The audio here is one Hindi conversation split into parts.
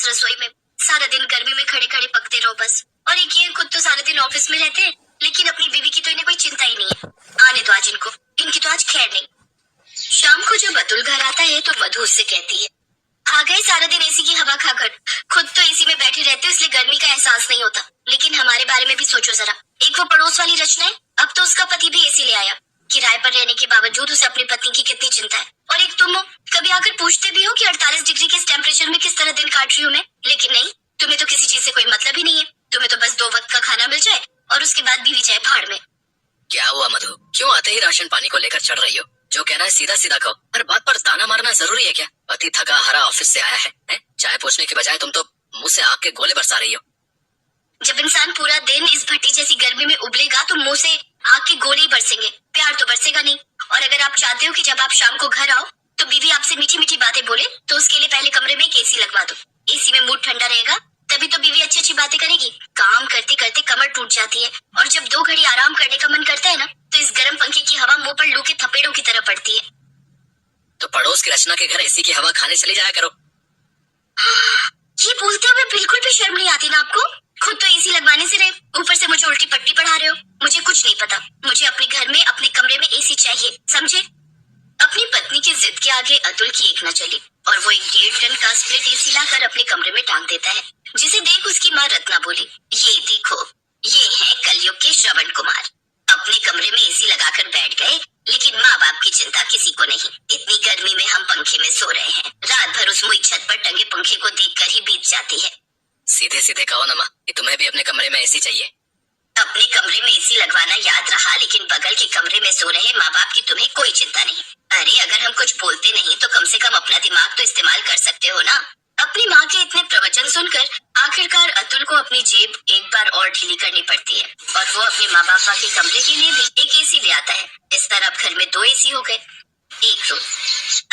इस रसोई में, सारा दिन गर्मी में खड़े खड़े पकते रहो बस। और एक ये खुद तो सारा दिन ऑफिस में रहते हैं, लेकिन अपनी बीवी की तो इन्हें कोई चिंता ही नहीं है। आने दो आज इनको, इनकी तो आज खैर नहीं। शाम को जब अतुल घर आता है तो मधु उससे कहती है, आ गए सारा दिन एसी की हवा खाकर। खुद तो एसी में बैठे रहते हो इसलिए गर्मी का एहसास नहीं होता, लेकिन हमारे बारे में भी सोचो जरा। एक वो पड़ोस वाली रचना है, अब तो उसका पति भी एसी ले आया। किराए पर रहने के बावजूद उसे अपनी पत्नी की कितनी चिंता है। और एक तुम हो, कभी आकर पूछते भी हो कि 48 डिग्री के इस टेम्परेचर में किस तरह दिन काट रही हूँ मैं। लेकिन नहीं, तुम्हें तो किसी चीज से कोई मतलब ही नहीं है। तुम्हें तो बस 2 वक्त का खाना मिल जाए और उसके बाद बीवी जाए भाड़ में। क्या हुआ मधु, क्यों आते ही राशन पानी को लेकर चढ़ रही हो? जो कहना है सीधा सीधा कहो, हर बात पर ताना मारना जरूरी है क्या? पति थका हरा ऑफिस से आया है? चाय पूछने के बजाय तुम तो मुंह से आग के गोले बरसा रही हो। जब इंसान पूरा दिन इस भट्टी जैसी गर्मी में उबलेगा तो मुंह से आग के गोले ही बरसेंगे, प्यार तो बरसेगा नहीं। और अगर आप चाहते हो कि जब आप शाम को घर आओ तो बीवी आपसे मीठी मीठी बातें बोले, तो उसके लिए पहले कमरे में एक एसी लगवा दो। एसी में मूड ठंडा रहेगा, तभी तो बीवी अच्छी अच्छी बातें करेगी। काम करते करते कमर टूट जाती है, और जब 2 घड़ी आराम करने का मन करता है ना, तो इस गर्म पंखे की हवा मुंह पर लू के थपेड़ों की तरह पड़ती है। तो पड़ोस की रचना के घर एसी की हवा खाने चली जाया करो। ये बोलते हुए बिल्कुल भी शर्म नहीं आती ना आपको? खुद तो एसी लगवाने से रहे, ऊपर से मुझे उल्टी पट्टी पढ़ा रहे हो। मुझे कुछ नहीं पता, मुझे अपने घर में अपने कमरे में एसी चाहिए, समझे? अपनी पत्नी की जिद के आगे अतुल की एक न चली, और वो एक 1.5 टन का स्प्लिट एसी लाकर अपने कमरे में टांग देता है, जिसे देख उसकी माँ रत्ना बोली, ये देखो, ये है कलयुग के श्रवण कुमार। अपने कमरे में एसी लगाकर बैठ गए, लेकिन माँ बाप की चिंता किसी को नहीं। इतनी गर्मी में हम पंखे में सो रहे हैं, रात भर उस मुई छत पर टंगे पंखे को देखकर ही बीत जाती है। सीधे सीधे कहो ना माँ कि तुम्हें भी अपने कमरे में एसी चाहिए। अपने कमरे में एसी लगवाना याद रहा, लेकिन बगल के कमरे में सो रहे माँ बाप की तुम्हें कोई चिंता नहीं। अरे अगर हम कुछ बोलते नहीं तो कम से कम अपना दिमाग तो इस्तेमाल कर सकते हो ना। अपनी माँ के इतने प्रवचन सुनकर आखिरकार अतुल को अपनी जेब एक बार और ढीली करनी पड़ती है, और वो अपने माँ बाप के कमरे के लिए भी एक एसी ले आता है। इस तरह अब घर में 2 एसी हो गए। एक रोज,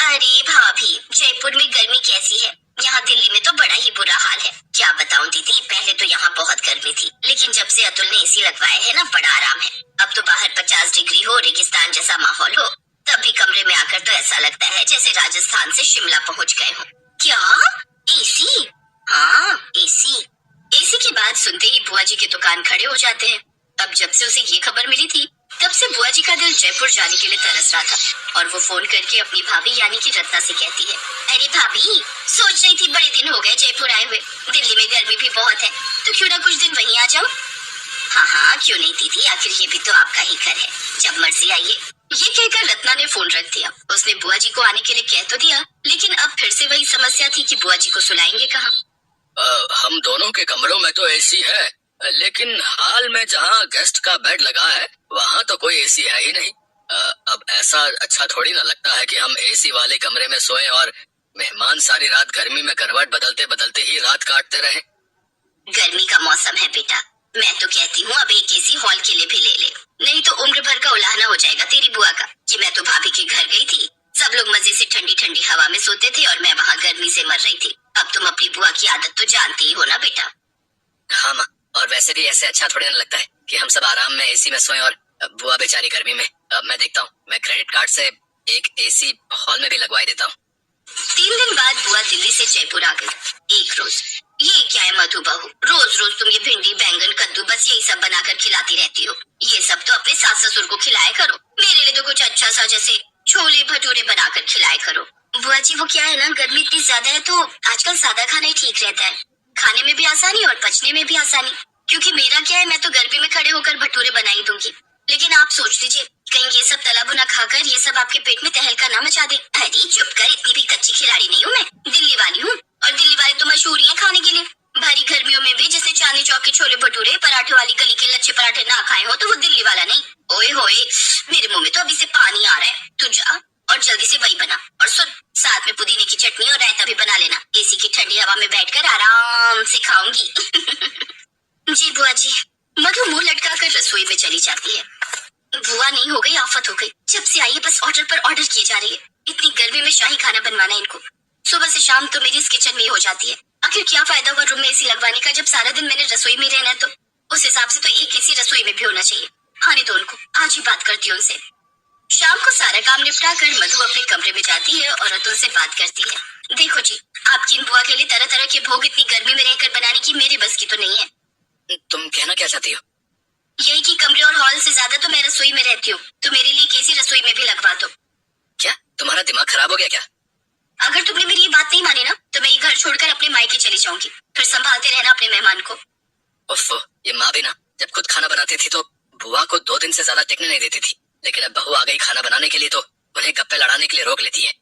अरे भाभी, जयपुर में गर्मी कैसी है? यहाँ दिल्ली में तो बड़ा ही बुरा हाल है। क्या बताऊं दीदी, पहले तो यहाँ बहुत गर्मी थी, लेकिन जब से अतुल ने एसी लगवाया है ना, बड़ा आराम है। अब तो बाहर 50 डिग्री हो, रेगिस्तान जैसा माहौल हो, तब भी कमरे में आकर तो ऐसा लगता है जैसे राजस्थान से शिमला पहुँच गए हो। क्या एसी? हाँ एसी। एसी की बात सुनते ही बुआ जी के दुकान खड़े हो जाते हैं। अब जब से उसे ये खबर मिली थी, तब से बुआ जी का दिल जयपुर जाने के लिए तरस रहा था, और वो फोन करके अपनी भाभी यानी कि रत्ना से कहती है, अरे भाभी, सोच रही थी बड़े दिन हो गए जयपुर आए हुए, दिल्ली में गर्मी भी बहुत है, तो क्यों ना कुछ दिन वहीं आ जाओ। हाँ हाँ क्यों नहीं दीदी, आखिर ये भी तो आपका ही घर है, जब मर्जी आइए। ये कहकर रत्ना ने फोन रख दिया। उसने बुआ जी को आने के लिए कह तो दिया, लेकिन अब फिर से वही समस्या थी कि बुआ जी को सुलाएंगे कहाँ। हम दोनों के कमरों में तो एसी है, लेकिन हाल में जहाँ गेस्ट का बेड लगा है वहाँ तो कोई एसी है ही नहीं। अब ऐसा अच्छा थोड़ी ना लगता है कि हम एसी वाले कमरे में सोएं और मेहमान सारी रात गर्मी में करवट बदलते बदलते ही रात काटते रहे। गर्मी का मौसम है बेटा, मैं तो कहती हूँ अब एक एसी हॉल के लिए भी ले ले, नहीं तो उम्र भर का उलाहना हो जाएगा तेरी बुआ का कि मैं तो भाभी के घर गई थी, सब लोग मजे से ठंडी ठंडी हवा में सोते थे और मैं वहाँ गर्मी से मर रही थी। अब तुम अपनी बुआ की आदत तो जानती ही हो ना बेटा। हाँ माँ, और वैसे भी ऐसे अच्छा थोड़ी ना लगता है कि हम सब आराम में एसी में सोएं और बुआ बेचारी गर्मी में। मैं देखता हूँ, मैं क्रेडिट कार्ड से एक एसी हॉल में भी लगवा देता हूँ। 3 दिन बाद बुआ दिल्ली से जयपुर आ गई। एक रोज, ये क्या है मधु बहू, रोज रोज तुम ये भिंडी बैंगन कद्दू बस यही सब बनाकर खिलाती रहती हो। ये सब तो अपने सास ससुर को खिलाया करो, मेरे लिए तो कुछ अच्छा सा जैसे छोले भटूरे बनाकर खिलाया करो। बुआ जी वो क्या है ना, गर्मी इतनी ज्यादा है तो आजकल सादा खाना ही ठीक रहता है, खाने में भी आसानी और पचने में भी आसानी। क्योंकि मेरा क्या है, मैं तो गर्मी में खड़े होकर भटूरे बनाई दूंगी, लेकिन आप सोच लीजिए कहीं ये सब तला भुना खाकर ये सब आपके पेट में तहलका ना मचा दे। अरे चुप कर, इतनी भी कच्ची खिलाड़ी नहीं हूँ मैं, दिल्ली वाली हूँ, और दिल्ली वाले तो मशहूर हैं खाने के लिए। भारी गर्मियों में भी जिसने चांदनी चौक के छोले भटूरे पराठे वाली गली के लच्छे पराठे ना खाए हो तो वो दिल्ली वाला नहीं। ओए होए, मेरे मुंह में तो अभी से पानी आ रहा है। तू जा और जल्दी से वही बना, और सुन, साथ में पुदीने की चटनी और रायता भी बना लेना। एसी की ठंडी हवा में बैठकर आराम से खाऊंगी। जी बुआ जी। मधु मुंह लटका कर रसोई में चली जाती है। बुआ नहीं, हो गई आफत हो गई, जब से आई है बस ऑर्डर पर ऑर्डर किए जा रही है। इतनी गर्मी में शाही खाना बनवाना इनको, सुबह से शाम तो मेरी इस किचन में ही हो जाती है। आखिर क्या फायदा हुआ रूम में एसी लगवाने का जब सारा दिन मैंने रसोई में रहना है। तो उस हिसाब से तो एक एसी रसोई में भी होना चाहिए। आने दो उनको, आज ही बात करती हूँ उनसे। शाम को सारा काम निपटा कर मधु अपने कमरे में जाती है और अतुल से बात करती है। देखो जी, आपकी इन बुआ के लिए तरह तरह के भोग इतनी गर्मी में रहकर बनाने की मेरे बस की तो नहीं है। तुम कहना क्या चाहती हो? यही कि कमरे और हॉल से ज्यादा तो मैं रसोई में रहती हूँ, तो मेरे लिए कैसी रसोई में भी लगवा दो। क्या तुम्हारा दिमाग खराब हो गया क्या? अगर तुमने मेरी ये बात नहीं मानी ना, तो मैं ये घर छोड़कर अपने मायके चली जाऊंगी। फिर संभालते रहना अपने मेहमान को। उफ, ये माँ भी ना, जब खुद खाना बनाती थी तो बुआ को 2 दिन से ज्यादा टिकने नहीं देती थी, लेकिन अब बहू आ गई खाना बनाने के लिए तो उन्हें गप्पे लड़ाने के लिए रोक लेती है।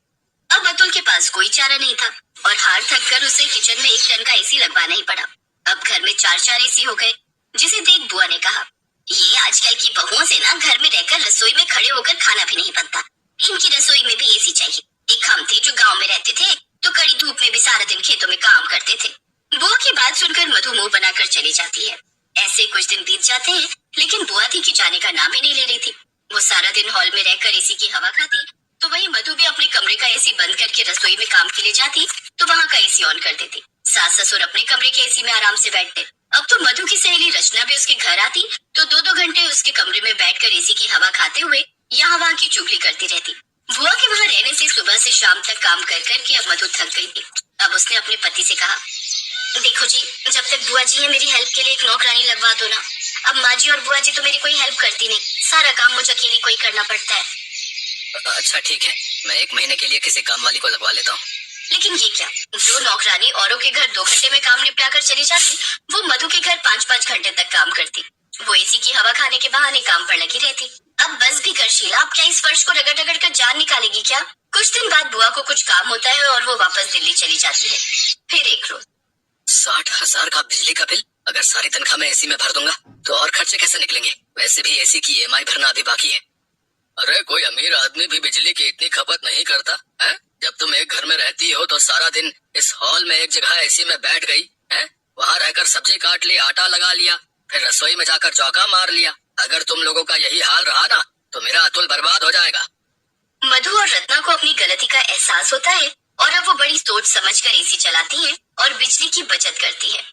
अब अतुल के पास कोई चारा नहीं था और हार थक कर उसे किचन में 1 टन का एसी लगवाना ही पड़ा। अब घर में 4 एसी हो गए, जिसे देख बुआ ने कहा, ये आजकल की बहुओं से ना घर में रहकर रसोई में खड़े होकर खाना भी नहीं बनता। इनकी रसोई में भी एसी चाहिए। एक हम थे जो गांव में रहते थे, तो कड़ी धूप में भी सारा दिन खेतों में काम करते थे। बुआ की बात सुनकर मधु मुंह बनाकर चली जाती है। ऐसे कुछ दिन बीत जाते हैं, लेकिन बुआ थी कि जाने का नाम ही नहीं ले रही थी। वो सारा दिन हॉल में रहकर एसी की हवा खाती, तो वही मधु भी अपने कमरे का एसी बंद करके रसोई में काम के लिए जाती, तो वहाँ का एसी ऑन कर देती। सास ससुर अपने कमरे के एसी में आराम से बैठते। अब तो मधु की सहेली रचना भी उसके घर आती, तो 2-2 घंटे उसके कमरे में बैठकर एसी की हवा खाते हुए यहाँ वहाँ की चुगली करती रहती। बुआ के वहाँ रहने से सुबह से शाम तक काम कर करके अब मधु थक गई थी। अब उसने अपने पति से कहा, देखो जी, जब तक बुआ जी है मेरी हेल्प के लिए एक नौकरानी लगवा दो ना। अब माँ जी और बुआ जी तो मेरी कोई हेल्प करती नहीं, सारा काम मुझे अकेली को ही करना पड़ता है। अच्छा ठीक है, मैं 1 महीने के लिए किसी काम वाली को लगवा लेता हूँ। लेकिन ये क्या, जो नौकरानी औरों के घर 2 घंटे में काम निपटा कर चली जाती, वो मधु के घर 5-5 घंटे तक काम करती। वो एसी की हवा खाने के बहाने काम पर लगी रहती। अब बस भी कर शीला, अब क्या इस फर्श को रगड़ रगड़ कर जान निकालेगी क्या? कुछ दिन बाद बुआ को कुछ काम होता है और वो वापस दिल्ली चली जाती है। फिर एक रोज 60,000 का बिजली का बिल, अगर सारी तनख्वाह मैं एसी में भर दूंगा तो और खर्चे कैसे निकलेंगे? वैसे भी एसी की EMI भरना अभी बाकी है। अरे कोई अमीर आदमी भी बिजली की इतनी खपत नहीं करता है। जब तुम एक घर में रहती हो तो सारा दिन इस हॉल में एक जगह एसी में बैठ गई है, वहाँ रहकर सब्जी काट ली, आटा लगा लिया, फिर रसोई में जाकर चौका मार लिया। अगर तुम लोगों का यही हाल रहा ना तो मेरा अतुल बर्बाद हो जाएगा। मधु और रत्ना को अपनी गलती का एहसास होता है और अब वो बड़ी सोच समझकर एसी चलाती हैं और बिजली की बचत करती है।